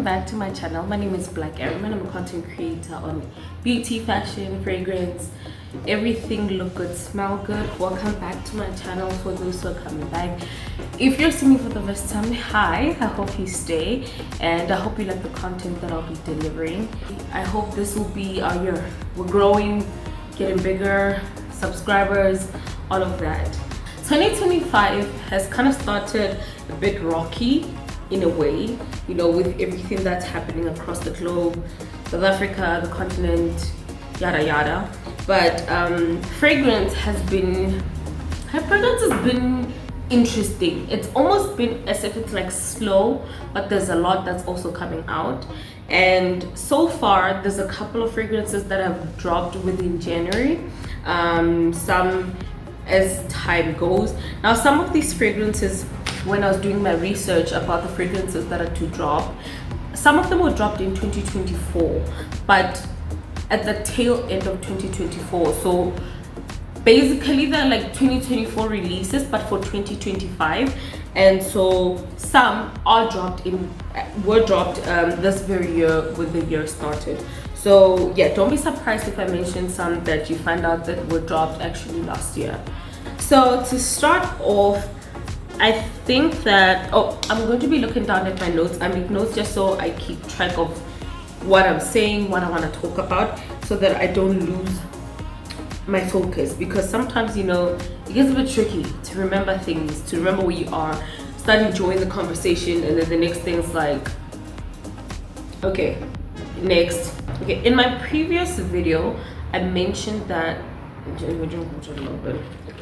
back to my channel. My name is Black Erin and I'm a content creator on beauty, fashion, fragrance, everything look good, smell good. Welcome back to my channel for those who are coming back. If you're seeing me for the first time, hi, I hope you stay and I hope you like the content that I'll be delivering. I hope this will be our year. We're growing, getting bigger, subscribers, all of that. 2025 has kind of started a bit rocky in a way, you know, with everything that's happening across the globe, South Africa, the continent, yada yada. But fragrance has been interesting. It's almost been as if it's like slow, but there's a lot that's also coming out. And so far there's a couple of fragrances that have dropped within January, some as time goes. Now some of these fragrances, when I was doing my research about the fragrances that are to drop, some of them were dropped in 2024, but at the tail end of 2024. So basically they're like 2024 releases but for 2025, and so some were dropped this very year when the year started. So yeah, don't be surprised if I mention some that you find out that were dropped actually last year. So to start off, I think that, I'm going to be looking down at my notes. I make notes just so I keep track of what I'm saying, what I want to talk about, so that I don't lose my focus, because sometimes, you know, it gets a bit tricky to remember things, to remember where you are, start enjoying the conversation, and then the next thing is like, okay, next. Okay, in my previous video, I mentioned that,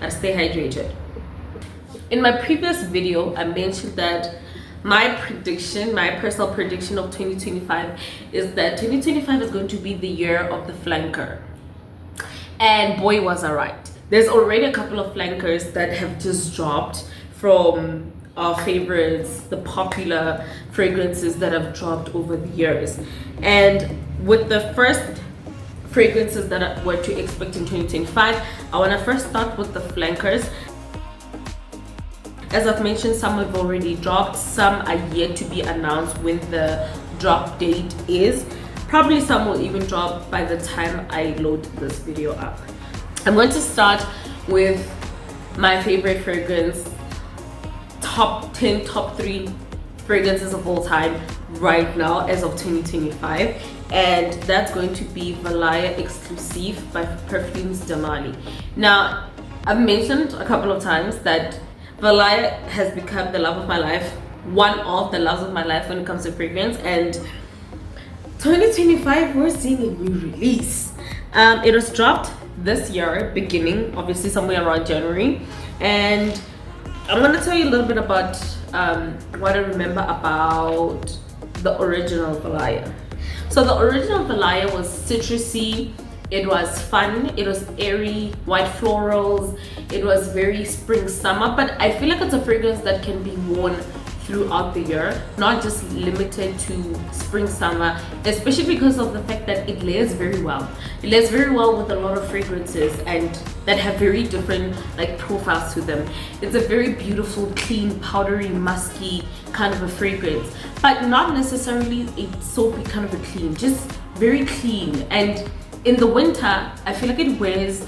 I stay hydrated. In my previous video, I mentioned that my personal prediction of 2025 is that 2025 is going to be the year of the flanker. And boy, was I right. There's already a couple of flankers that have just dropped from our favorites, the popular fragrances that have dropped over the years. And with the first fragrances that were to expect in 2025, I want to first start with the flankers. As I've mentioned, some have already dropped, some are yet to be announced when the drop date is. Probably some will even drop by the time I load this video up. I'm going to start with my favorite fragrance, top 10, top 3 fragrances of all time right now as of 2025. And that's going to be Valaya Exclusive by Perfumes Damali. Now, I've mentioned a couple of times that Valaya has become the love of my life, one of the loves of my life when it comes to fragrance. And 2025, we're seeing a new release. It was dropped this year, beginning, obviously somewhere around January. And I'm going to tell you a little bit about what I remember about the original Valaya. So the original Valaya was citrusy, it was fun, it was airy, white florals, it was very spring summer, but I feel like it's a fragrance that can be worn throughout the year, not just limited to spring summer, especially because of the fact that it layers very well. It layers very well with a lot of fragrances and that have very different like profiles to them. It's a very beautiful, clean, powdery, musky kind of a fragrance, but not necessarily a soapy kind of a clean, just very clean. And in the winter, I feel like it wears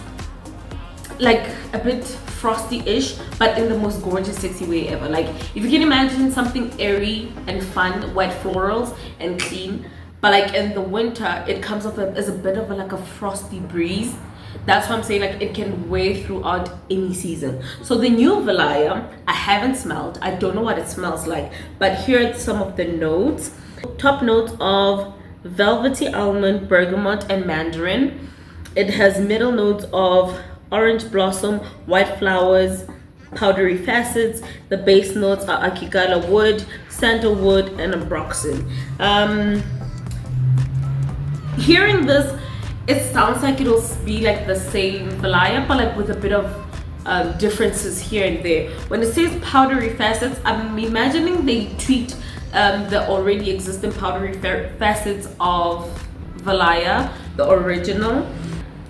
like a bit frosty-ish, but in the most gorgeous, sexy way ever. Like if you can imagine something airy and fun, white florals and clean, but like in the winter, it comes off as a bit of like a frosty breeze. That's what I'm saying, like it can wear throughout any season. So the new Valaya, I haven't smelled. I don't know what it smells like, but here are some of the notes. Top notes of velvety almond, bergamot, and mandarin. It has middle notes of orange blossom, white flowers, powdery facets. The base notes are akigala wood, sandalwood, and ambroxan. Hearing this, it sounds like it'll be like the same Valaya, but like with a bit of differences here and there. When it says powdery facets, I'm imagining they tweaked the already existing powdery facets of Valaya, the original.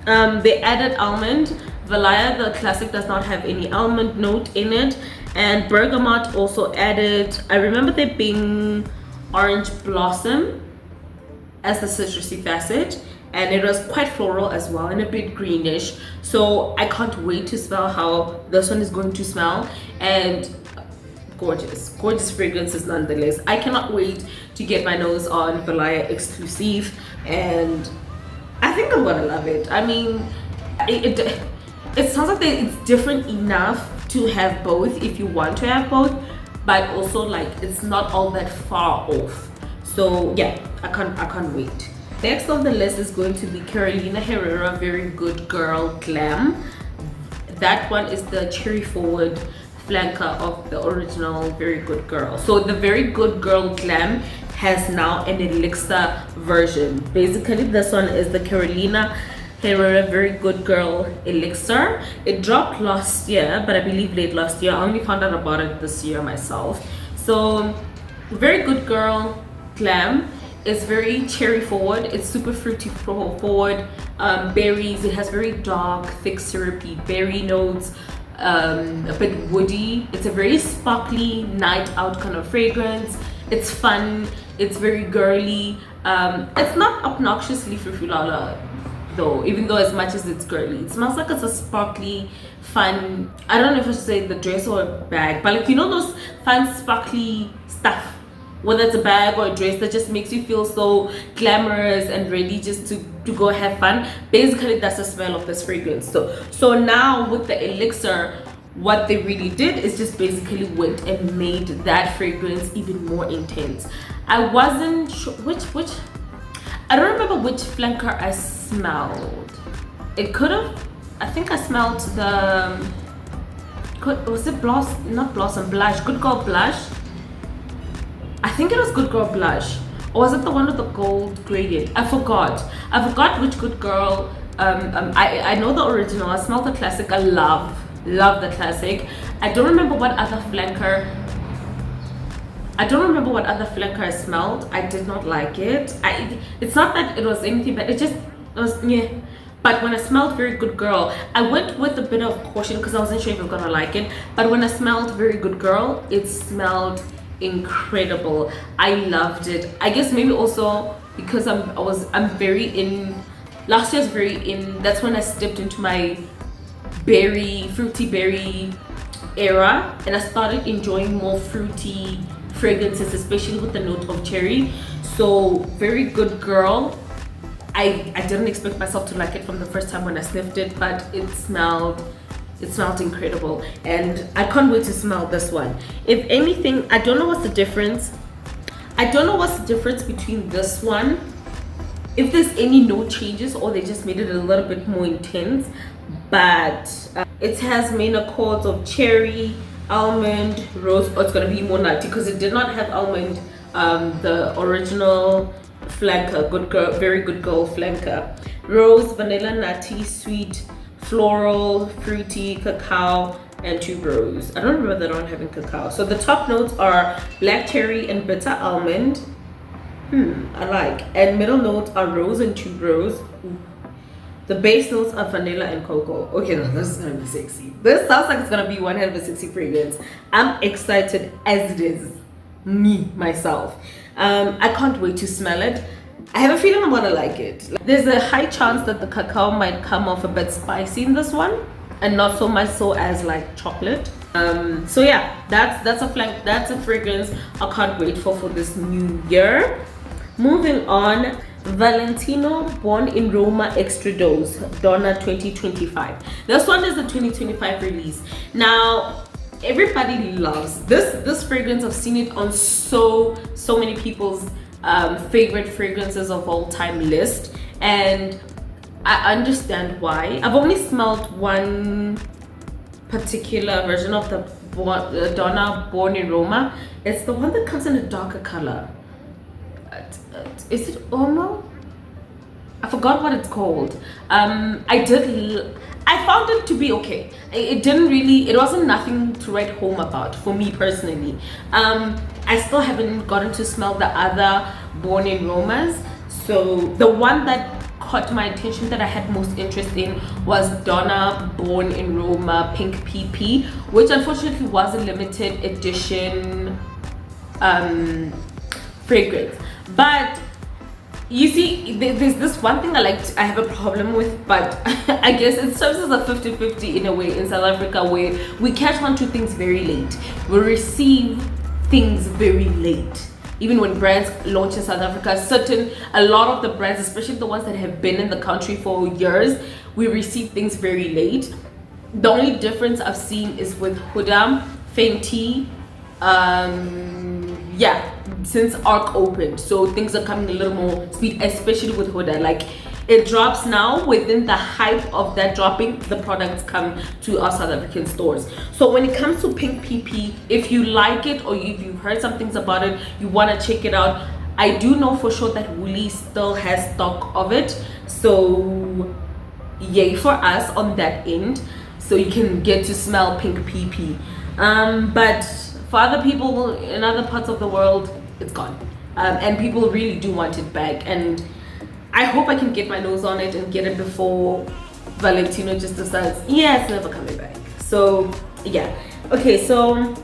They added almond. Valaya, the classic, does not have any almond note in it, and bergamot also added. I remember there being orange blossom as the citrusy facet, and it was quite floral as well and a bit greenish. So I can't wait to smell how this one is going to smell. And gorgeous fragrances nonetheless. I cannot wait to get my nose on Valaya exclusive, and I think I'm gonna love it. I mean, it sounds like that it's different enough to have both if you want to have both, but also like it's not all that far off. So yeah, I can't wait. Next on the list is going to be Carolina Herrera Very Good Girl Glam. That one is the cherry forward flanker of the original Very Good Girl. So the Very Good Girl Glam has now an elixir version. Basically, this one is the Carolina Herrera Very Good Girl Elixir. It dropped last year, but I believe late last year. I only found out about it this year myself. So Very Good Girl Glam is very cherry forward. It's super fruity forward, berries. It has very dark, thick, syrupy berry notes, a bit woody. It's a very sparkly night out kind of fragrance. It's fun. It's very girly. It's not obnoxiously frufulala though, even though as much as it's girly. It smells like it's a sparkly, fun, I don't know if I should say the dress or a bag, but like, you know, those fun sparkly stuff, whether it's a bag or a dress, that just makes you feel so glamorous and ready just to go have fun. Basically, that's the smell of this fragrance. So now with the elixir, what they really did is just basically went and made that fragrance even more intense. I wasn't sure which I don't remember which flanker I smelled. It could have, I think I smelled the, was it not Blossom, Blush, Good Girl Blush? I think it was Good Girl Blush. Or was it the one with the gold gradient? I forgot which Good Girl. I know the original. I smelled the classic. I love the classic. I don't remember what other flanker I smelled. I did not like it. It's not that it was anything, but it was yeah. But when I smelled Very Good Girl, I went with a bit of caution because I wasn't sure if I was gonna like it. But when I smelled Very Good Girl, it smelled incredible. I loved it. I guess maybe also because I'm very in. Last year's very in. That's when I stepped into my fruity berry era, and I started enjoying more fruity fragrances, especially with the note of cherry. So Very Good Girl, I didn't expect myself to like it from the first time when I sniffed it, but it smelled incredible, and I can't wait to smell this one. If anything, I don't know what's the difference between this one, if there's any note changes or they just made it a little bit more intense. But it has main accords of cherry, almond, rose. Oh, it's gonna be more nutty because it did not have almond, the original flanker, Very Good Girl flanker. Rose, vanilla, nutty, sweet, floral, fruity, cacao, and tuberose. I don't remember that one having cacao. So the top notes are black cherry and bitter almond. I like. And middle notes are rose and tuberose. The base notes are vanilla and cocoa. Okay, no, this is gonna be sexy. This sounds like it's gonna be one hell of a sexy fragrance. I'm excited as it is me myself. I can't wait to smell it. I have a feeling I'm gonna like it. There's a high chance that the cacao might come off a bit spicy in this one, and not so much so as like chocolate. So yeah, that's a fragrance I can't wait for this new year. Moving on, Valentino Born in Roma Extra Dose Donna 2025. This one is the 2025 release. Now everybody loves this fragrance. I've seen it on so many people's favorite fragrances of all time list, and I understand why. I've only smelled one particular version of the Donna Born in Roma. It's the one that comes in a darker color. Is it Omo? I forgot what it's called. I found it to be okay. It wasn't nothing to write home about for me personally. I still haven't gotten to smell the other Born in Romas. So the one that caught my attention that I had most interest in was Donna Born in Roma Pink PP, which unfortunately was a limited edition fragrance. But you see, there's this one thing I have a problem with, but I guess it serves as a 50-50 in a way in South Africa, where we catch on to things very late. We receive things very late. Even when brands launch in South Africa, a lot of the brands, especially the ones that have been in the country for years, we receive things very late. The only difference I've seen is with Huda, Fenty, since Arc opened, so things are coming a little more speed, especially with Huda. Like, it drops now. Within the hype of that dropping, the products come to our South African stores. So when it comes to Pink PP, if you like it or if you've heard some things about it, you want to check it out, I do know for sure that Woolies still has stock of it, so yay for us on that end, so you can get to smell Pink PP. But for other people in other parts of the world, it's gone, and people really do want it back, and I hope I can get my nose on it and get it before Valentino just decides, yeah, it's never coming back. So yeah, okay, so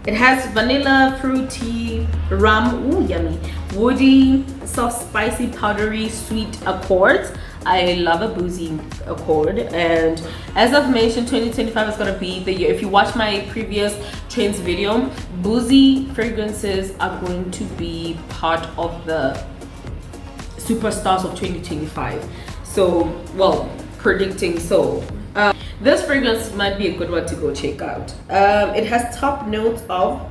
it has vanilla, fruity, rum, ooh yummy, woody, soft, spicy, powdery, sweet accords. I love a boozy accord, and as I've mentioned, 2025 is going to be the year. If you watch my previous trends video, boozy fragrances are going to be part of the superstars of 2025. So, well, predicting so. This fragrance might be a good one to go check out. It has top notes of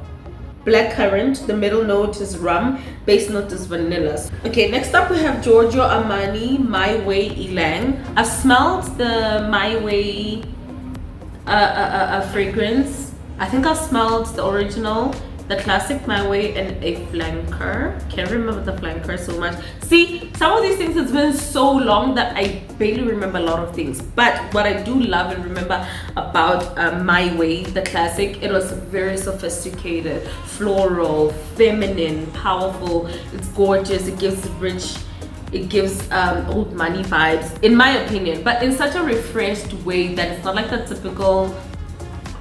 blackcurrant, the middle note is rum, base note is vanilla. Okay, next up we have Giorgio Armani My Way Ylang. I've smelled the My Way fragrance. I think I've smelled the original, the classic My Way, and a flanker. Can't remember the flanker so much. See, some of these things, it's been so long that I barely remember a lot of things. But what I do love and remember about My Way, the classic, it was very sophisticated, floral, feminine, powerful. It's gorgeous. It gives rich, it gives old money vibes, in my opinion, but in such a refreshed way that it's not like the typical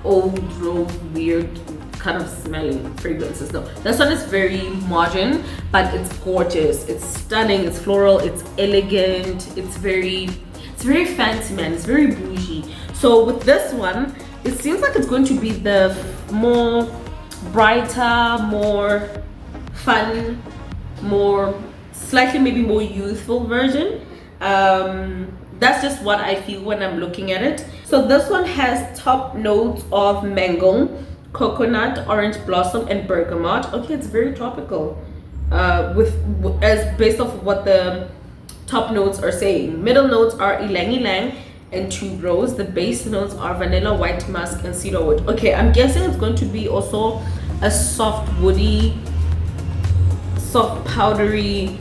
old road weird kind of smelling fragrances. No, this one is very modern, but it's gorgeous, it's stunning, it's floral, it's elegant, it's very fancy, man. It's very bougie. So with this one, it seems like it's going to be the more brighter, more fun, more slightly maybe more youthful version. That's just what I feel when I'm looking at it. So this one has top notes of mango, coconut, orange blossom, and bergamot. Okay, it's very tropical, as based off of what the top notes are saying. Middle notes are ylang ylang and tuberose. The base notes are vanilla, white musk, and cedarwood. Okay, I'm guessing it's going to be also a soft woody, soft powdery,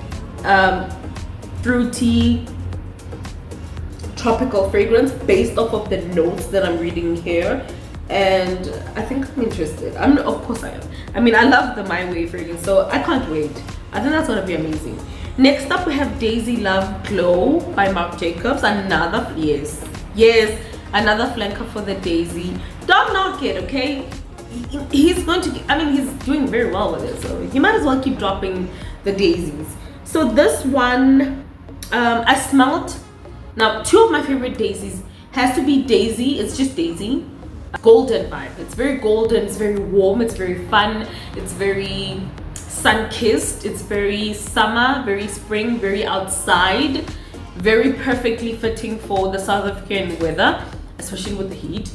fruity, tropical fragrance based off of the notes that I'm reading here. And I think I'm interested. Of course I am. I mean, I love the My Way fragrance, so I can't wait. I think that's gonna be amazing. Next up, we have Daisy Love Glow by Marc Jacobs. Another flanker for the Daisy. Don't knock it, okay? He's going to. I mean, he's doing very well with it, so he might as well keep dropping the daisies. So this one, I smelled. Now, two of my favorite daisies has to be Daisy. It's just Daisy. Golden vibe. It's very golden, it's very warm, it's very fun, it's very sun-kissed, it's very summer, very spring, very outside, very perfectly fitting for the South African weather, especially with the heat.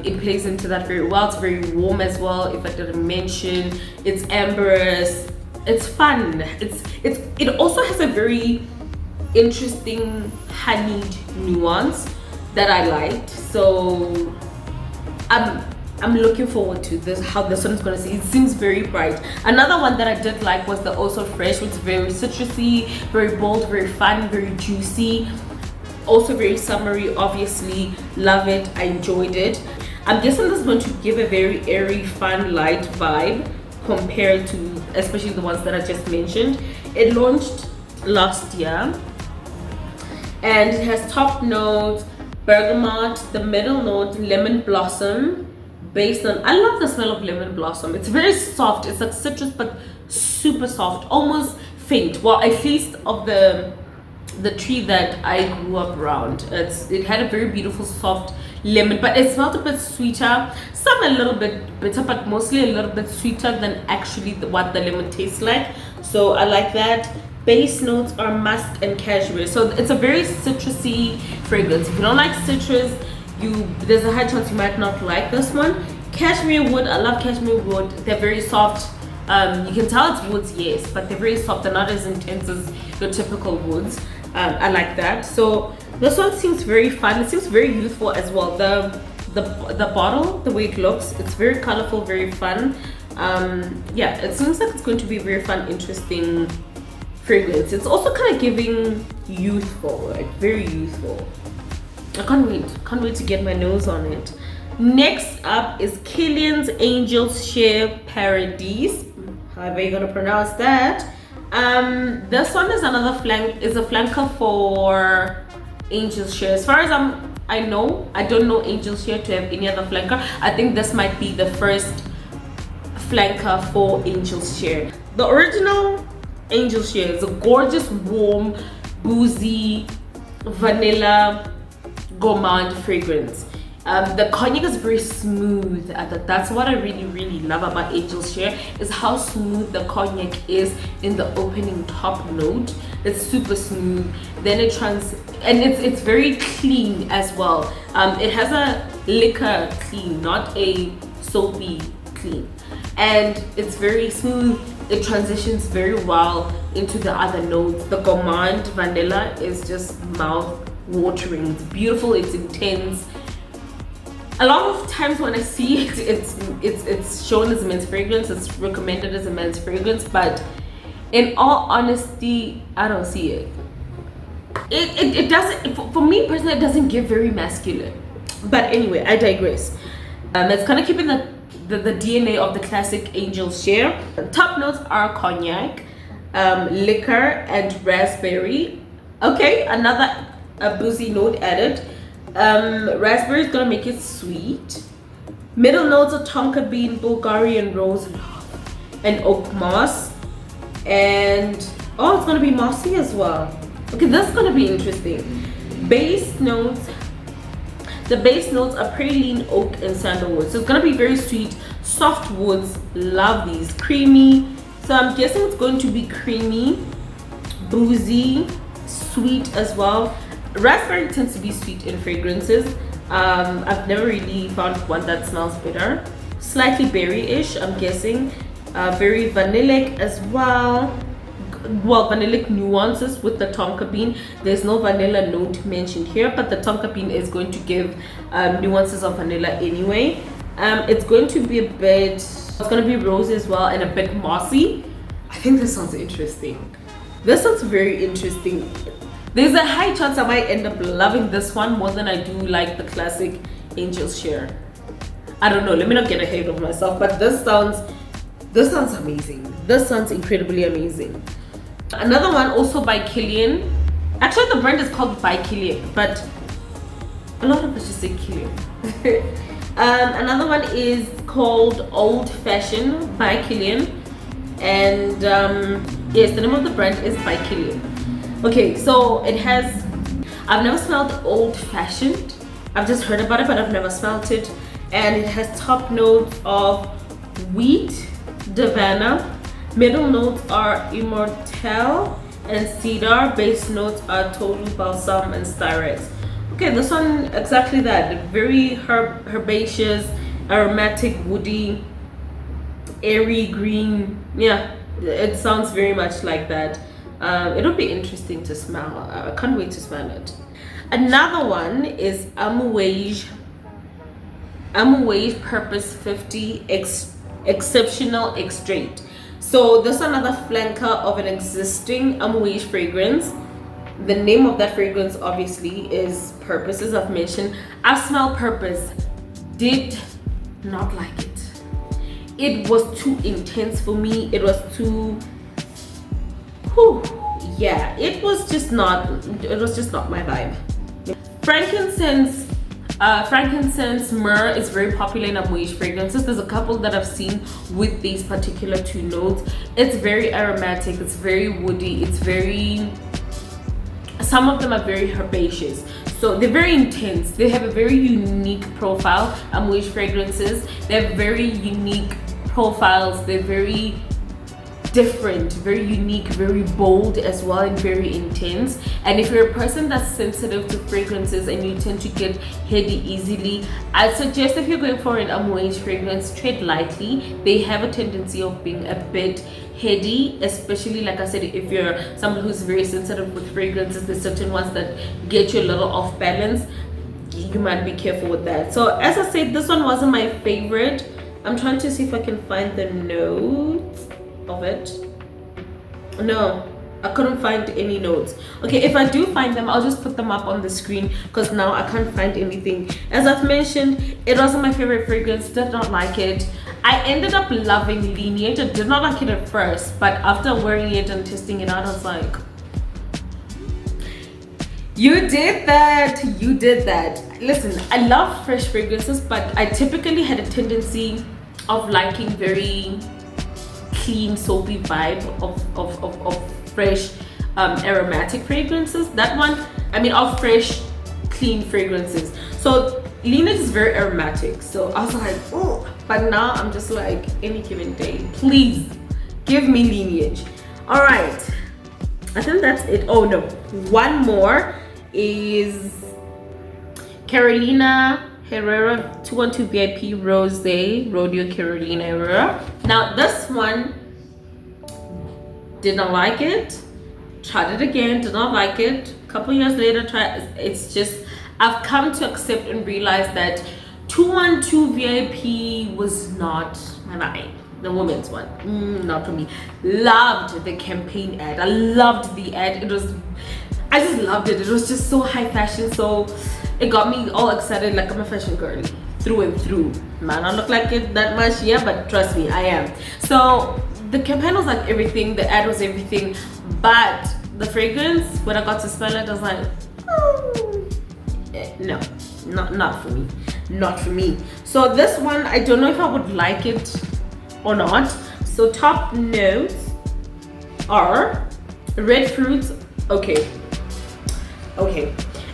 It plays into that very well. It's very warm as well, if I didn't mention. It's amberous, it's fun, it also has a very interesting honeyed nuance that I liked. So I'm looking forward to this, how this one's gonna see. It seems very bright. Another one that I did like was the Also Fresh, which is very citrusy, very bold, very fun, very juicy, also very summery. Obviously love it, I enjoyed it. I'm guessing this is going to give a very airy, fun, light vibe compared to especially the ones that I just mentioned. It launched last year and it has top notes bergamot, the middle note lemon blossom, based on, I love the smell of lemon blossom. It's very soft, it's like citrus but super soft, almost faint. Well, at least of the tree that I grew up around. It had a very beautiful soft lemon, but it smelled a bit sweeter, some a little bit bitter, but mostly a little bit sweeter than actually what the lemon tastes like. So I like that. Base notes are musk and cashmere, so it's a very citrusy fragrance. If you don't like citrus, there's a high chance you might not like this one. Cashmere wood, I love cashmere wood. They're very soft. You can tell it's woods, yes, but they're very soft. They're not as intense as your typical woods. I like that. So this one seems very fun. It seems very youthful as well. The bottle, the way it looks, it's very colorful, very fun. Yeah, it seems like it's going to be a very fun, interesting fragrance. It's also kind of giving youthful, like very youthful. I can't wait to get my nose on it. Next up is Kilian's Angel's Share Paradise, however you're gonna pronounce that. This one is a flanker for Angel's Share. As far as I know, I don't know Angel's Share to have any other flanker. I think this might be the first flanker for Angel's Share. The original Angel's Share is a gorgeous, warm, boozy, vanilla gourmand fragrance. The cognac is very smooth. That's what I really love about Angel's Share, is how smooth the cognac is in the opening top note. It's super smooth. Then it's very clean as well. It has a liquor clean, not a soapy clean, and it's very smooth. It transitions very well into the other notes. The gourmand vanilla is just mouth watering. It's beautiful. It's intense. A lot of times when I see it, it's shown as a men's fragrance. It's recommended as a men's fragrance, but in all honesty, I don't see it. It doesn't, for me personally, it doesn't give very masculine. But anyway, I digress. It's kind of keeping the DNA of the classic Angel's Share. The top notes are cognac, liquor, and raspberry. Okay, another boozy note added. Raspberry is gonna make it sweet. Middle notes are tonka bean, Bulgarian rose, and oak moss. And oh, it's gonna be mossy as well. Okay, that's gonna be interesting. Base notes. The base notes are praline, oak, and sandalwood. So it's gonna be very sweet, soft woods. Love these. Creamy. So I'm guessing it's going to be creamy, boozy, sweet as well. Raspberry tends to be sweet in fragrances. I've never really found one that smells bitter. Slightly berry-ish, I'm guessing. Very vanillic as well. Well, vanillic nuances with the tonka bean. There's no vanilla note mentioned here, but the tonka bean is going to give nuances of vanilla anyway. It's going to be it's going to be rosy as well, and a bit mossy. I think this sounds interesting. This sounds very interesting. There's a high chance I might end up loving this one more than I do like the classic Angel's Share. I don't know, let me not get ahead of myself, but this sounds amazing. This sounds incredibly amazing. Another one also by Kilian. Actually, the brand is called by Kilian, but a lot of us just say Kilian. Another one is called Old Fashioned by Kilian, and yes, the name of the brand is by Kilian. Okay, so it has, I've never smelled Old Fashioned. I've just heard about it, but I've never smelled it. And it has top notes of wheat, Davana. Middle notes are immortelle and cedar. Base notes are total balsam and styrex. Okay, this one, exactly that. Very herbaceous, aromatic, woody, airy green. Yeah, it sounds very much like that. It'll be interesting to smell. I can't wait to smell it. Another one is Amouage Purpose 50 Exceptional Extrait. So this is another flanker of an existing Amouage fragrance. The name of that fragrance obviously is Purpose, as I've mentioned. I smelled Purpose, did not like it. It was too intense for me. It was too, yeah, it was just not my vibe. Frankincense Frankincense, myrrh is very popular in Amouage fragrances. There's a couple that I've seen with these particular two notes. It's very aromatic, it's very woody, it's very, some of them are very herbaceous. So they're very intense. They have a very unique profile. Amouage fragrances, they have very unique profiles. They're very different, very unique, very bold as well, and very intense. And if you're a person that's sensitive to fragrances and you tend to get heady easily, I'd suggest if you're going for an Amouage fragrance, tread lightly. They have a tendency of being a bit heady, especially, like I said, if you're someone who's very sensitive with fragrances. There's certain ones that get you a little off balance. You might be careful with that. So as I said, this one wasn't my favorite. I'm trying to see if I can find the notes of it. No, I couldn't find any notes. Okay, if I do find them, I'll just put them up on the screen, because now I can't find anything. As I've mentioned, it wasn't my favorite fragrance. Did not like it. I ended up loving Lineage. I did not like it at first, but after wearing it and testing it out, I was like, you did that, you did that. Listen, I love fresh fragrances, but I typically had a tendency of liking very clean, soapy vibe of fresh aromatic fragrances. That one, I mean, of fresh, clean fragrances. So Lineage is very aromatic. So I was like, oh, but now I'm just like, any given day, please give me Lineage. All right, I think that's it. Oh no, one more is Carolina Herrera 212 VIP Rose Rodeo Carolina Herrera. Now this one, did not like it, tried it again, did not like it, a couple years later tried. It's just, I've come to accept and realize that 212 VIP was not my vibe. The women's one, not for me. Loved the campaign ad. I loved the ad. I just loved it. It was just so high fashion, so it got me all excited. Like, I'm a fashion girl through and through. Man, I look like it that much, yeah, but trust me, I am. So the campaign was like everything, the ad was everything, but the fragrance, when I got to smell it, I was like, no, not for me, not for me. So this one, I don't know if I would like it or not. So top notes are red fruits, okay,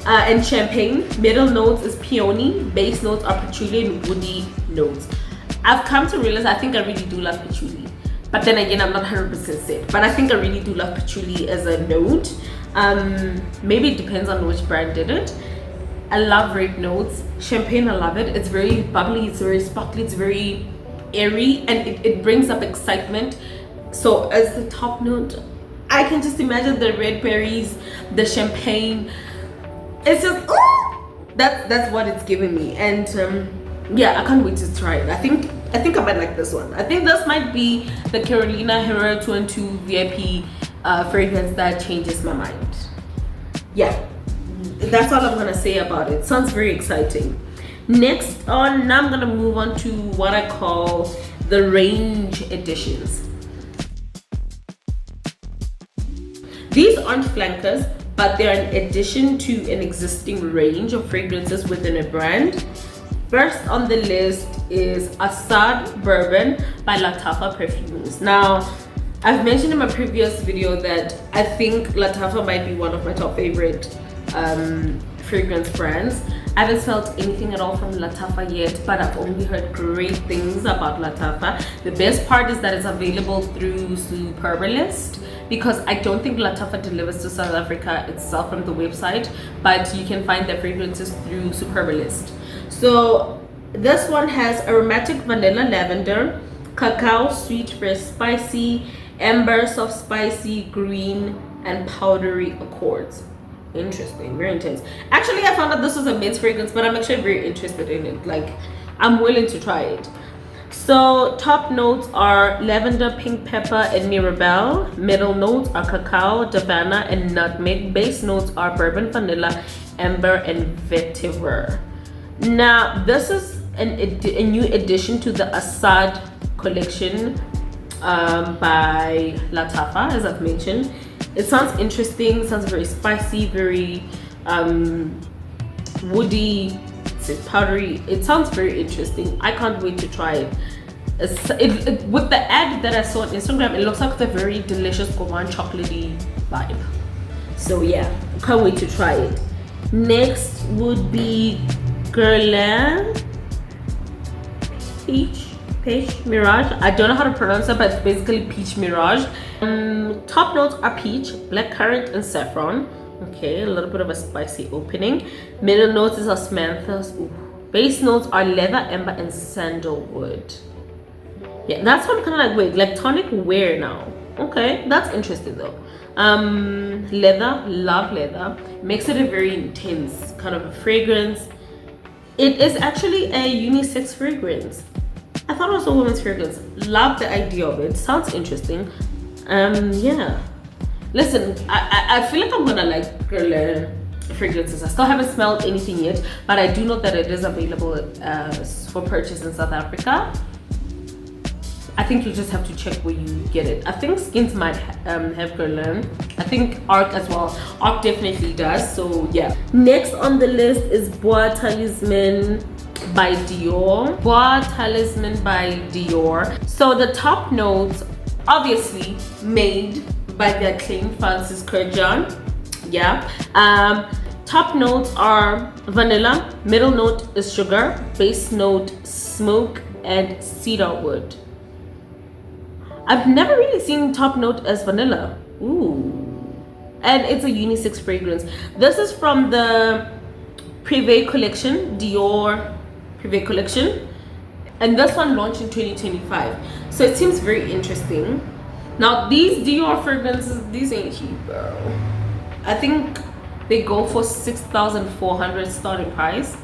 and champagne. Middle notes is peony. Base notes are patchouli and woody notes. I've come to realize I think I really do love patchouli, but then again, I'm not 100% set. But I think I really do love patchouli as a note. Maybe it depends on which brand did it. I love red notes. Champagne, I love it. It's very bubbly, it's very sparkly, it's very airy, and it brings up excitement. So as the top note, I can just imagine the red berries, the champagne. It's just, that's what it's giving me. And yeah, I can't wait to try it. I think I might like this one. I think this might be the Carolina Herrera 212 VIP fragrance that changes my mind. Yeah, that's all I'm gonna say about it. Sounds very exciting. Next on, now I'm gonna move on to what I call the range editions. These aren't flankers, but they're an addition to an existing range of fragrances within a brand. First on the list is Assad Bourbon by Lattafa Perfumes. Now, I've mentioned in my previous video that I think Lattafa might be one of my top favorite fragrance brands. I haven't smelled anything at all from Lattafa yet, but I've only heard great things about Lattafa. The best part is that it's available through Superbalist, because I don't think Lattafa delivers to South Africa itself from the website, but you can find their fragrances through Superbalist. So this one has aromatic vanilla lavender, cacao, sweet, fresh, spicy, amber, soft, spicy, green, and powdery accords. Interesting, very intense. Actually, I found out this was a men's fragrance, but I'm actually very interested in it. Like, I'm willing to try it. So top notes are lavender, pink pepper, and mirabelle. Middle notes are cacao, davana, and nutmeg. Base notes are bourbon, vanilla, amber, and vetiver. Now this is a new addition to the Assad collection by Lattafa, as I've mentioned. It sounds interesting, sounds very spicy, very woody, says powdery. It sounds very interesting. I can't wait to try it. With the ad that I saw on Instagram, it looks like it's a very delicious gourmand chocolatey vibe. So yeah, can't wait to try it. Next would be Guerlain Peach Mirage. I don't know how to pronounce it, but it's basically peach mirage. Top notes are peach, blackcurrant, and saffron. Okay, a little bit of a spicy opening. Middle notes is osmanthus. Ooh. Base notes are leather, amber, and sandalwood. Yeah, that's what I'm kind of like, wait, like tonic wear now. Okay, that's interesting though. Leather, love leather. Makes it a very intense kind of a fragrance. It is actually a unisex fragrance. I thought it was a women's fragrance. Love the idea of it. Sounds interesting. Yeah. Listen, I feel like I'm gonna like Guerlain fragrances. I still haven't smelled anything yet, but I do know that it is available for purchase in South Africa. I think you just have to check where you get it. I think Skins might have Guerlain. I think Arc as well. Arc definitely does. So yeah. Next on the list is Bois Talisman by Dior. Bois Talisman by Dior. So the top notes, obviously made by the acclaimed Francis Kurkdjian. Yeah. Top notes are vanilla. Middle note is sugar. Base note smoke and cedarwood. I've never really seen top note as vanilla. Ooh. And it's a unisex fragrance. This is from the Privé collection, Dior Privé collection. And this one launched in 2025. So it seems very interesting. Now these Dior fragrances, these ain't cheap, bro. I think they go for 6,400 starting price.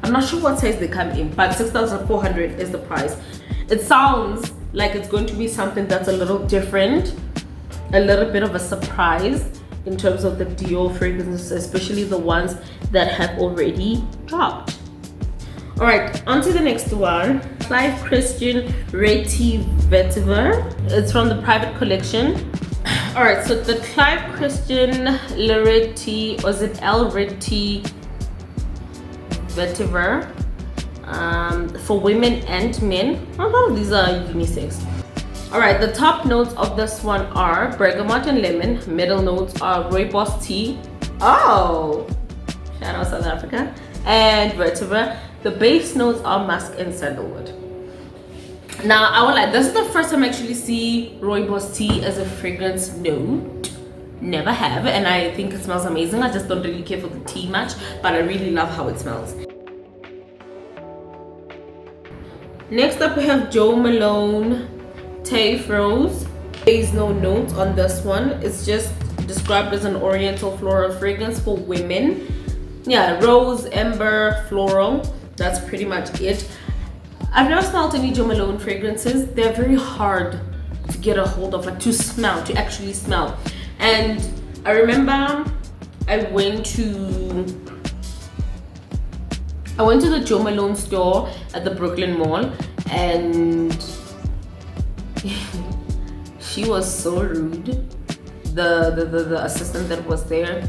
I'm not sure what size they come in, but 6,400 is the price. It sounds like it's going to be something that's a little different, a little bit of a surprise in terms of the Dior fragrances, especially the ones that have already dropped. All right, on to the next one. Clive Christian Reti Vetiver. It's from the private collection. All right, so the Clive Christian Loreti, or is it L Reti Vetiver? For women and men. Oh, these are unisex. All right, the top notes of this one are bergamot and lemon. Middle notes are rooibos tea. Oh, shout out South Africa. And vetiver. The base notes are musk and sandalwood. Now, I would like, this is the first time I actually see rooibos tea as a fragrance note. Never have, and I think it smells amazing. I just don't really care for the tea much, but I really love how it smells. Next up we have Jo Malone Taif Rose. There is no notes on this one. It's just described as an oriental floral fragrance for women. Yeah, rose, amber, floral. That's pretty much it. I've never smelled any Jo Malone fragrances. They're very hard to get a hold of, like to smell, to actually smell. And I remember I went to the Jo Malone store at the Brooklyn Mall, and she was so rude. The assistant that was there,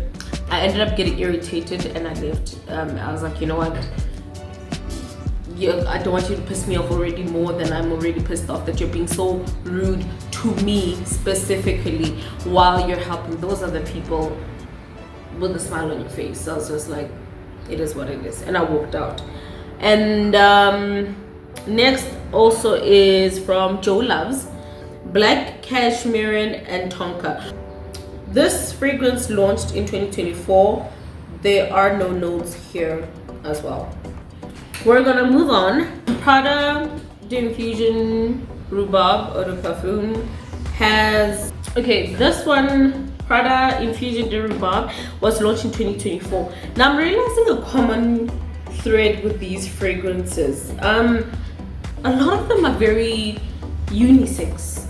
I ended up getting irritated and I left. I was like, you know what? I don't want you to piss me off already more than I'm already pissed off that you're being so rude to me specifically while you're helping those other people with a smile on your face. So I was just like, it is what it is, and I walked out. And next also is from Jo Loves, Black Cashmere and Tonka. This fragrance launched in 2024. There are no notes here as well. We're gonna move on. Prada D'Infusion Rhubarb Eau de Parfum has, okay, this one, Prada Infusion de Rhubarb, was launched in 2024. Now I'm realizing a common thread with these fragrances. A lot of them are very unisex.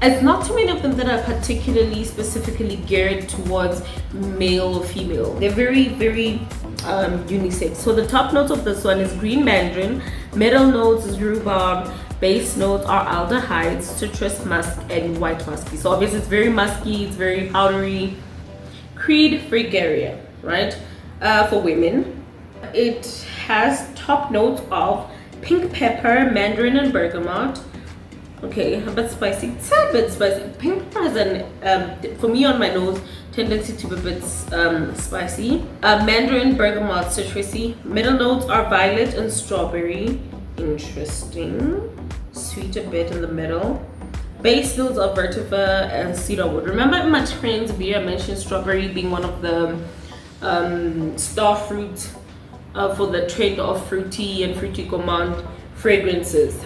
It's not too many of them that are particularly specifically geared towards male or female. They're very, very unisex. So the top notes of this one is green mandarin, middle notes is rhubarb, base notes are aldehydes, citrus, musk, and white musky. So obviously it's very musky, it's very powdery. Creed Fragaria, right? For women. It has top notes of pink pepper, mandarin, and bergamot. Okay, a bit spicy, a bit spicy. Pink pepper has an, for me on my nose, tendency to be a bit spicy. Mandarin, bergamot, citrusy. Middle notes are violet and strawberry. Interesting. Sweet a bit in the middle. Base notes are vetiver and cedarwood. Remember in my trends video I mentioned strawberry being one of the star fruit for the trend of fruity and fruity gourmand fragrances.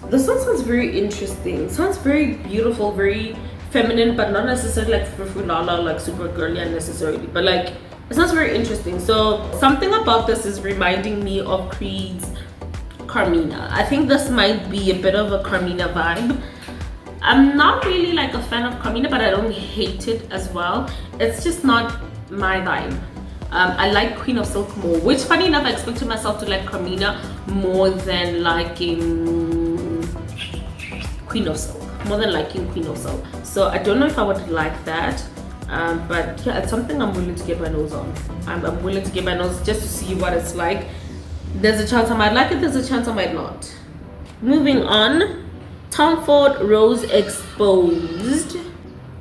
This one sounds very interesting. Sounds very beautiful, very feminine, but not necessarily like frufulala, like super girly unnecessarily. But like it sounds very interesting. So something about this is reminding me of Creed's Carmina. I think this might be a bit of a Carmina vibe. I'm not really like a fan of Carmina, but I don't hate it as well. It's just not my vibe. I like Queen of Silk more, which funny enough I expected myself to like Carmina more than liking Queen of Silk. So I don't know if I would like that. But yeah, it's something I'm willing to get my nose on. I'm willing to get my nose just to see what it's like. There's a chance I might like it, there's a chance I might not. Moving on, Tom Ford Rose Exposed.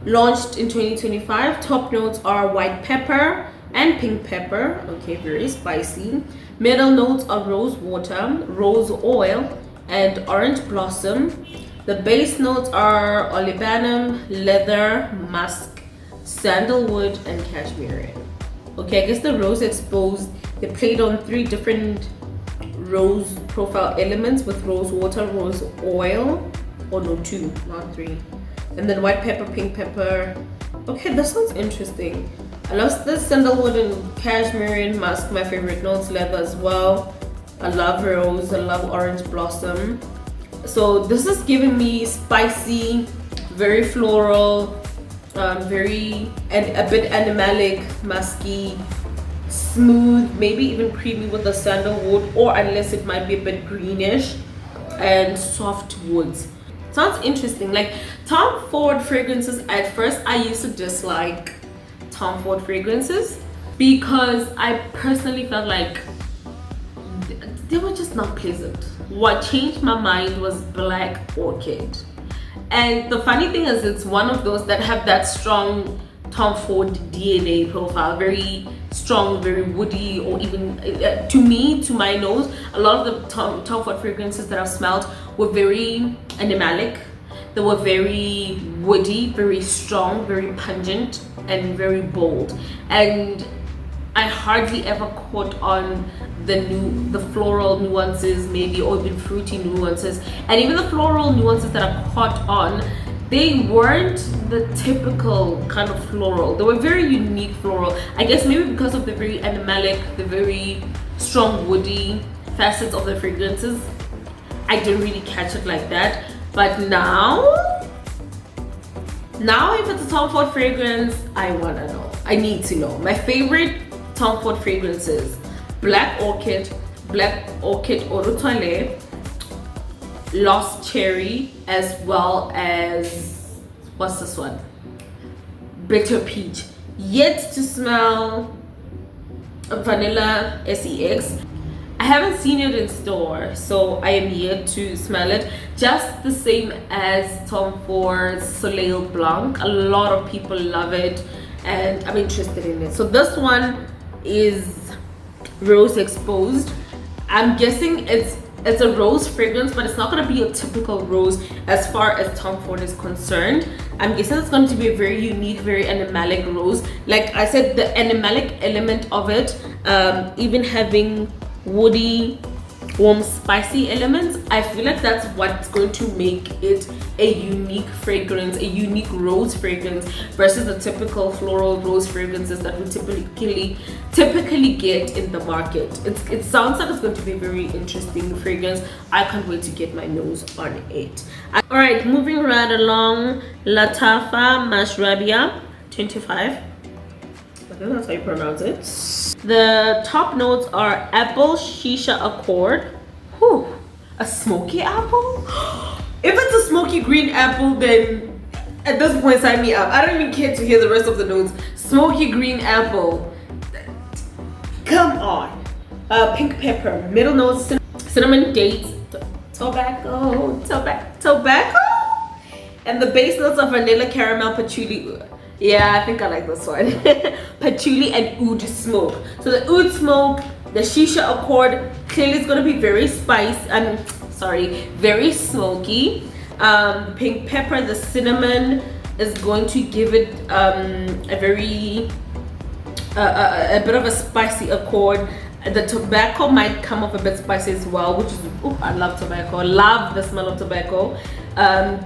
Launched in 2025. Top notes are white pepper and pink pepper. Okay, very spicy. Middle notes are rose water, rose oil, and orange blossom. The base notes are olibanum, leather, musk, sandalwood, and cashmere. Okay, I guess the Rose Exposed, they played on 3 different rose profile elements with rose water, rose oil, or no, 2, not 3. And then white pepper, pink pepper. Okay, that sounds interesting. I love the sandalwood and cashmere and musk, my favorite notes, leather as well. I love rose, I love orange blossom. So this is giving me spicy, very floral, very and a bit animalic, musky, smooth, maybe even creamy with the sandalwood, or unless it might be a bit greenish, and soft woods. Sounds interesting. Like Tom Ford fragrances, at first I used to dislike Tom Ford fragrances because I personally felt like they were just not pleasant. What changed my mind was Black Orchid. And the funny thing is, it's one of those that have that strong Tom Ford DNA profile, very strong, very woody, or even to me, to my nose, a lot of the Tom Ford fragrances that I've smelled were very animalic. They were very woody, very strong, very pungent, and very bold. And I hardly ever caught on the floral nuances, maybe, or even fruity nuances. And even the floral nuances that I caught on, they weren't the typical kind of floral. They were very unique floral. I guess maybe because of the very animalic, the very strong woody facets of the fragrances, I didn't really catch it like that. But now if it's a Tom Ford fragrance, I wanna know. I need to know. My favorite Tom Ford fragrances: Black Orchid Eau de Toilette, Lost Cherry, as well as, what's this one? Bitter Peach. Yet to smell Vanilla Sex. I haven't seen it in store, so I am yet to smell it. Just the same as Tom Ford's Soleil Blanc. A lot of people love it, and I'm interested in it. So this one is Rose Exposed. I'm guessing it's a rose fragrance, but it's not going to be a typical rose as far as Tom Ford is concerned. I'm guessing it's going to be a very unique, very animalic rose. Like I said, the animalic element of it, even having woody, warm, spicy elements, I feel like that's what's going to make it a unique fragrance, a unique rose fragrance versus the typical floral rose fragrances that we typically get in the market. It sounds like it's going to be a very interesting fragrance. I can't wait to get my nose on it. All right, moving right along, Latafa Mashrabia 25. I think that's how you pronounce it. The top notes are apple, shisha accord. Whew, a smoky apple? If it's a smoky green apple, then at this point sign me up. I don't even care to hear the rest of the notes. Smoky green apple. Come on. Pink pepper, middle notes, cinnamon, dates, tobacco, and the base notes of vanilla, caramel, patchouli. Yeah, I think I like this one. Patchouli and oud smoke. So the oud smoke, the shisha accord, clearly it's gonna be very very smoky. Pink pepper, the cinnamon is going to give it a bit of a spicy accord. The tobacco might come off a bit spicy as well, which is, I love tobacco. I love the smell of tobacco.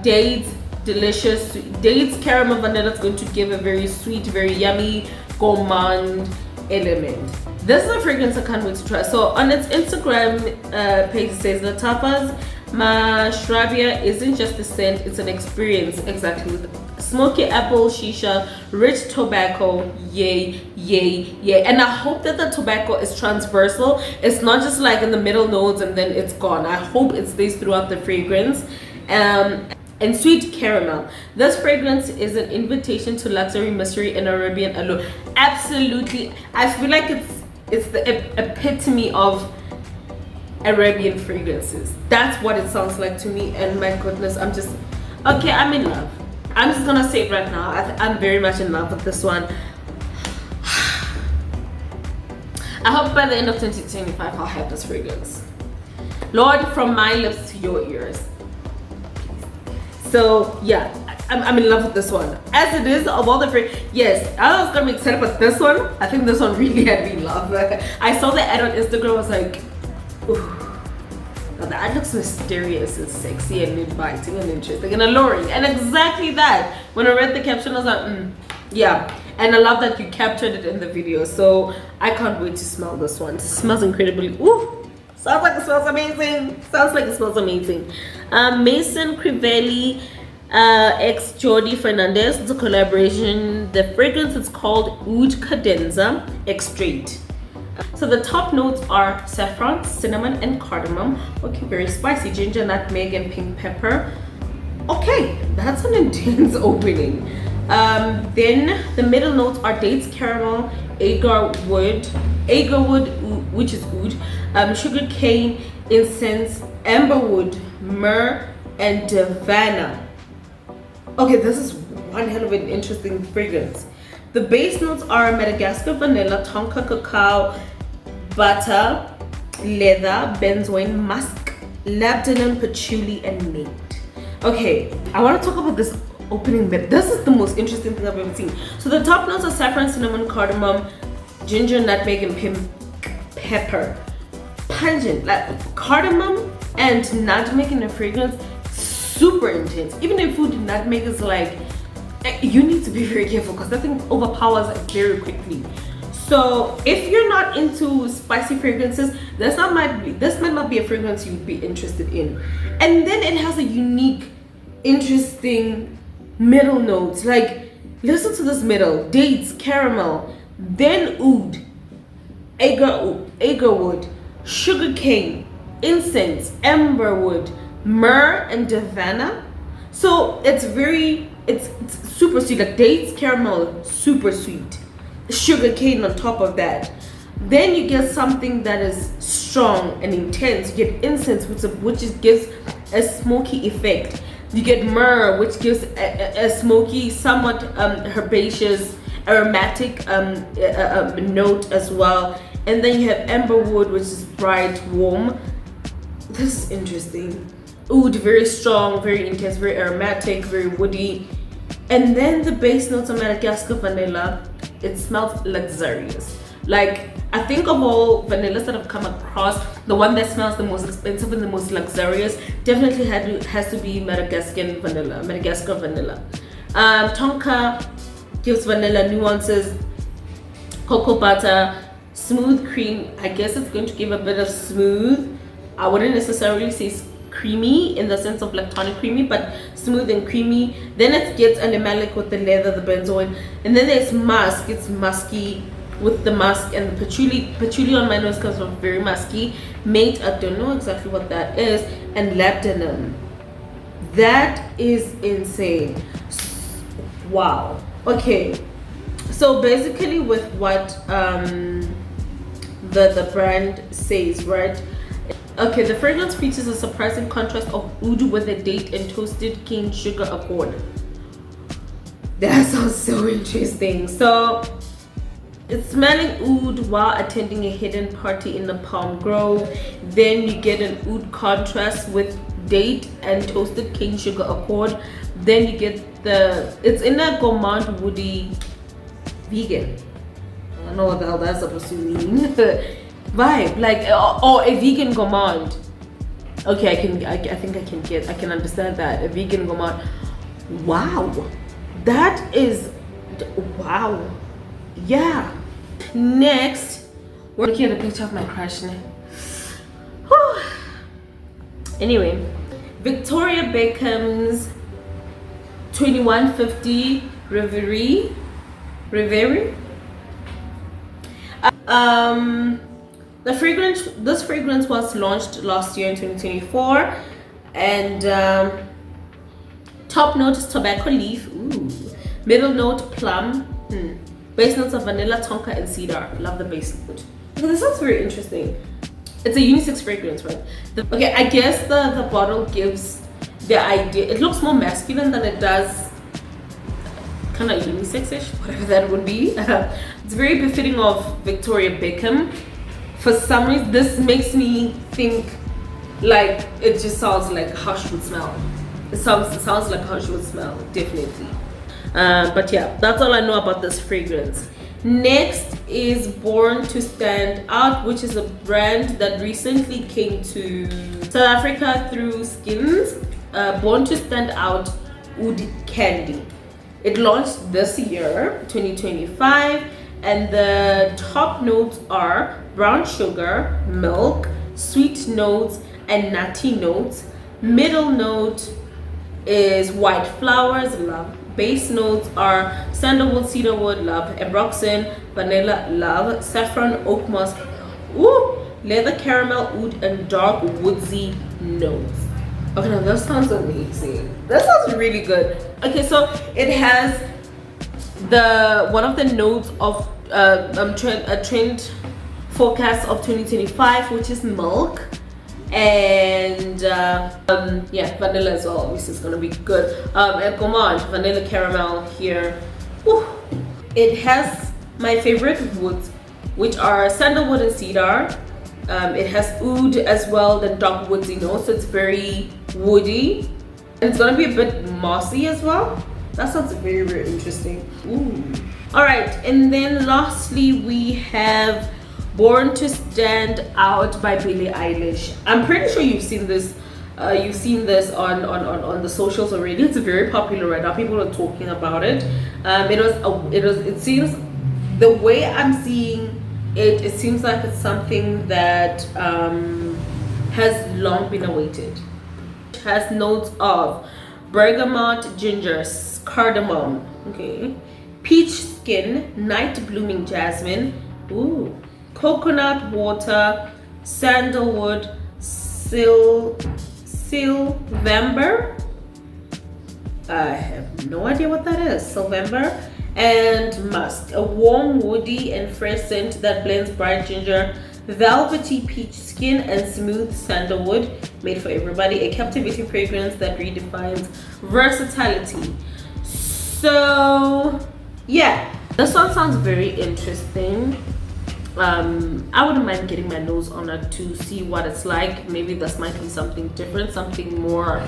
Dates, delicious. Dates, caramel, vanilla is going to give a very sweet, very yummy, gourmand element. This is a fragrance I can't wait to try. So on its Instagram page, it says the tapas Mashrabia isn't just a scent, it's an experience. Exactly. Smoky apple, shisha, rich tobacco, yay, yay, yay. And I hope that the tobacco is transversal. It's not just like in the middle notes and then it's gone. I hope it stays throughout the fragrance. And sweet caramel. This fragrance is an invitation to luxury, mystery, and Arabian allure. Absolutely. I feel like it's the epitome of Arabian fragrances. That's what it sounds like to me. And my goodness, I'm in love. I'm just gonna say it right now. I'm very much in love with this one. I hope by the end of 2025 I'll have this fragrance. Lord, from my lips to your ears. So yeah, I'm in love with this one. As it is, of all the yes, I was gonna be excited about this one. I think this one really had me in love. I saw the ad on Instagram, I was like, ooh. Now the ad looks mysterious and sexy and inviting and interesting and alluring. And exactly that. When I read the caption, I was like, yeah. And I love that you captured it in the video. So I can't wait to smell this one. It smells incredibly, ooh. Sounds like it smells amazing. Sounds like it smells amazing. Mason Crivelli x Jordi Fernandez. It's a collaboration. The fragrance is called Oud Cadenza Extrait. So the top notes are saffron, cinnamon, and cardamom. Okay, very spicy. Ginger, nutmeg, and pink pepper. Okay, that's an intense opening. Then the middle notes are dates, caramel, agar wood, which is oud, sugar cane, incense, amberwood, myrrh, and davana. Okay, this is one hell of an interesting fragrance. The base notes are Madagascar vanilla, tonka cacao, butter, leather, benzoin, musk, labdanum, patchouli, and mint. Okay, I want to talk about this opening bit. This is the most interesting thing I've ever seen. So the top notes are saffron, cinnamon, cardamom, ginger, nutmeg, and pink pepper. Pungent, like cardamom and nutmeg in a fragrance, super intense. Even in food, nutmeg is like, you need to be very careful because that thing overpowers very quickly. So if you're not into spicy fragrances, this might not be a fragrance you would be interested in. And then it has a unique, interesting middle notes. Like, listen to this middle: dates, caramel, then oud, agarwood, sugar cane, incense, amberwood, myrrh, and davana. So it's super sweet, like dates, caramel, super sweet, sugar cane on top of that. Then you get something that is strong and intense. You get incense, which gives a smoky effect. You get myrrh, which gives a smoky, somewhat herbaceous, aromatic note as well. And then you have amberwood, which is bright, warm. This is interesting. Oud, very strong, very intense, very aromatic, very woody. And then the base notes are Madagascar vanilla. It smells luxurious. Like, I think of all vanillas that I've come across, the one that smells the most expensive and the most luxurious definitely has to be Madagascar vanilla. Tonka gives vanilla nuances. Cocoa butter, smooth cream. I guess it's going to give a bit of smooth. I wouldn't necessarily say creamy in the sense of like tonic creamy, but smooth and creamy. Then it gets animalic with the leather, the benzoin, and then there's musk. It's musky with the musk and the patchouli. Patchouli on my nose comes from very musky. Mate, I don't know exactly what that is, and labdanum. That is insane. Wow. Okay, so basically with what the brand says, right? Okay, the fragrance features a surprising contrast of oud with a date and toasted cane sugar accord. That sounds so interesting. So it's smelling oud while attending a hidden party in the Palm Grove. Then you get an oud contrast with date and toasted cane sugar accord. Then you get it's in a gourmand woody vegan. I don't know what the hell that's supposed to mean. Vibe, like, or a vegan gourmand. Okay, I think I can understand that. A vegan gourmand. Wow, that is, wow. Yeah. Next, we're looking at a picture of my crush now. Whew. Anyway, Victoria Beckham's 2150 Reverie. This fragrance was launched last year in 2024, and top note is tobacco leaf. Ooh. Middle note plum. Base notes of vanilla, tonka, and cedar. Love the base note. Okay, this sounds very interesting. It's a unisex fragrance, right? Okay, I guess the bottle gives the idea. It looks more masculine than it does kind of unisex-ish, whatever that would be. It's very befitting of Victoria Beckham. For some reason, this makes me think like it just sounds like how she would smell. It sounds like how she would smell, definitely. But yeah, that's all I know about this fragrance. Next is Born to Stand Out, which is a brand that recently came to South Africa through Skins. Born to Stand Out Oud Candy. It launched this year, 2025, and the top notes are brown sugar, milk, sweet notes, and nutty notes. Middle note is white flowers, love. Base notes are sandalwood, cedarwood, love, ambroxan, vanilla, love, saffron, oak musk, leather caramel, oud, and dark woodsy notes. Okay, now that sounds amazing. That sounds really good. Okay, so it has one of the notes of a trend forecast of 2025, which is milk. And yeah, vanilla as well. Obviously, it's gonna be good. And gourmand, vanilla caramel here. Woo. It has my favorite woods, which are sandalwood and cedar. It has oud as well, the dark woodsy notes. So it's very woody, and it's gonna be a bit mossy as well. That sounds very, very interesting. Ooh. All right, and then lastly we have Born to Stand Out by Billie Eilish. I'm pretty sure you've seen this. You've seen this on the socials already. It's very popular right now. People are talking about it. It seems, the way I'm seeing it, it seems like it's something that has long been awaited. It has notes of bergamot, ginger, cardamom, okay, peach skin, night blooming jasmine, ooh, coconut water, sandalwood, Silvember. I have no idea what that is. Silvember and musk. A warm, woody, and fresh scent that blends bright ginger, velvety peach skin, and smooth sandalwood. Made for everybody. A captivating fragrance that redefines versatility. So yeah, this one sounds very interesting. I wouldn't mind getting my nose on it to see what it's like. Maybe this might be something different, something more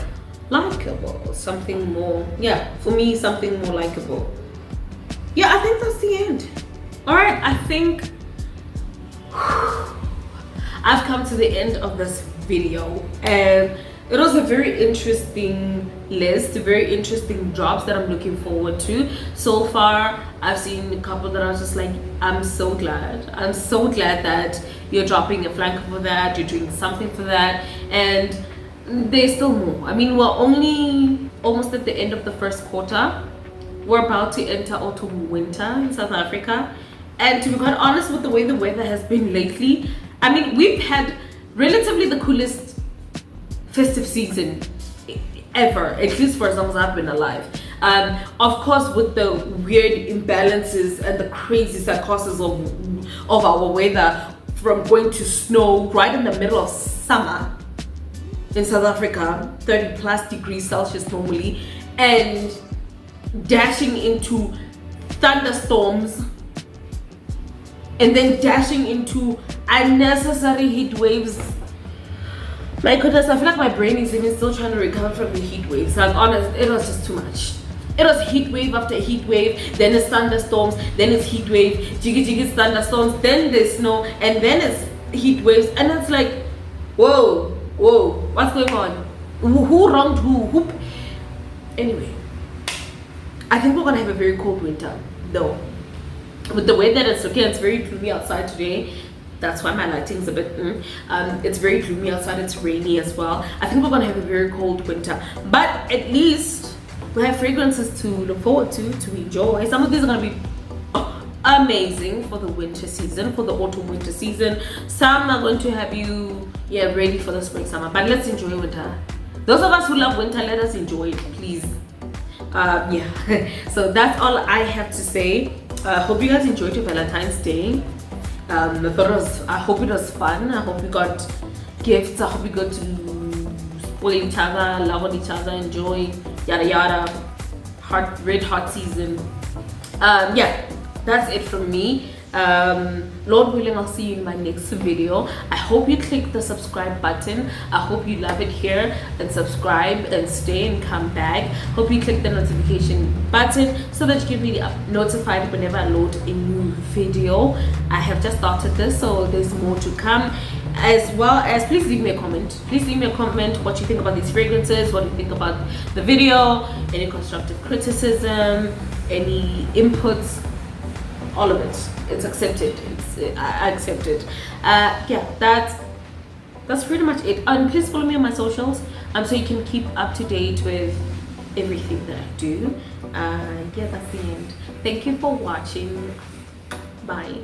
likable, something more, yeah, for me, something more likable. Yeah, I think that's the end. All right, I think I've come to the end of this video, and it was a very interesting list, very interesting drops that I'm looking forward to. So far, I've seen a couple that I was just like, I'm so glad that you're dropping a flanker for that, you're doing something for that, and there's still more. I mean, we're only almost at the end of the first quarter. We're about to enter autumn winter in South Africa, and to be quite honest, with the way the weather has been lately, I mean, we've had relatively the coolest festive season ever, at least for as long as I've been alive. Of course, with the weird imbalances and the crazy psychosis of our weather from going to snow right in the middle of summer in South Africa, 30 plus degrees Celsius normally, and dashing into thunderstorms, and then dashing into unnecessary heat waves. My goodness, I feel like my brain is even still trying to recover from the heat waves. Like, honest, it was just too much. It was heat wave after heat wave, then it's thunderstorms, then it's heat wave, jiggy thunderstorms, then there's snow, and then it's heat waves, and it's like, whoa, what's going on? Who wronged who? Anyway, I think we're gonna have a very cold winter, though. With the way that it's looking, it's very gloomy outside today. That's why my lighting's a bit it's very gloomy outside, it's rainy as well. I think we're gonna have a very cold winter, but at least we have fragrances to look forward to enjoy. Some of these are gonna be amazing for the winter season, for the autumn winter season. Some are going to have you ready for the spring summer, but let's enjoy winter. Those of us who love winter, let us enjoy it, please. So that's all I have to say. Hope you guys enjoyed your Valentine's Day. I hope it was fun. I hope you got gifts. I hope you got to spoil each other, love on each other, enjoy yada yada. Red hot season. That's it from me. Lord willing, I'll see you in my next video. I hope you click the subscribe button. I hope you love it here and subscribe and stay and come back. Hope you click the notification button so that you can be notified whenever I load a new video. I have just started this, so there's more to come. As well as, please leave me a comment. Please leave me a comment what you think about these fragrances, what you think about the video, any constructive criticism, any inputs, all of it. It's accepted. I accept it. That's pretty much it. And please follow me on my socials so you can keep up to date with everything that I do. That's the end. Thank you for watching. Bye.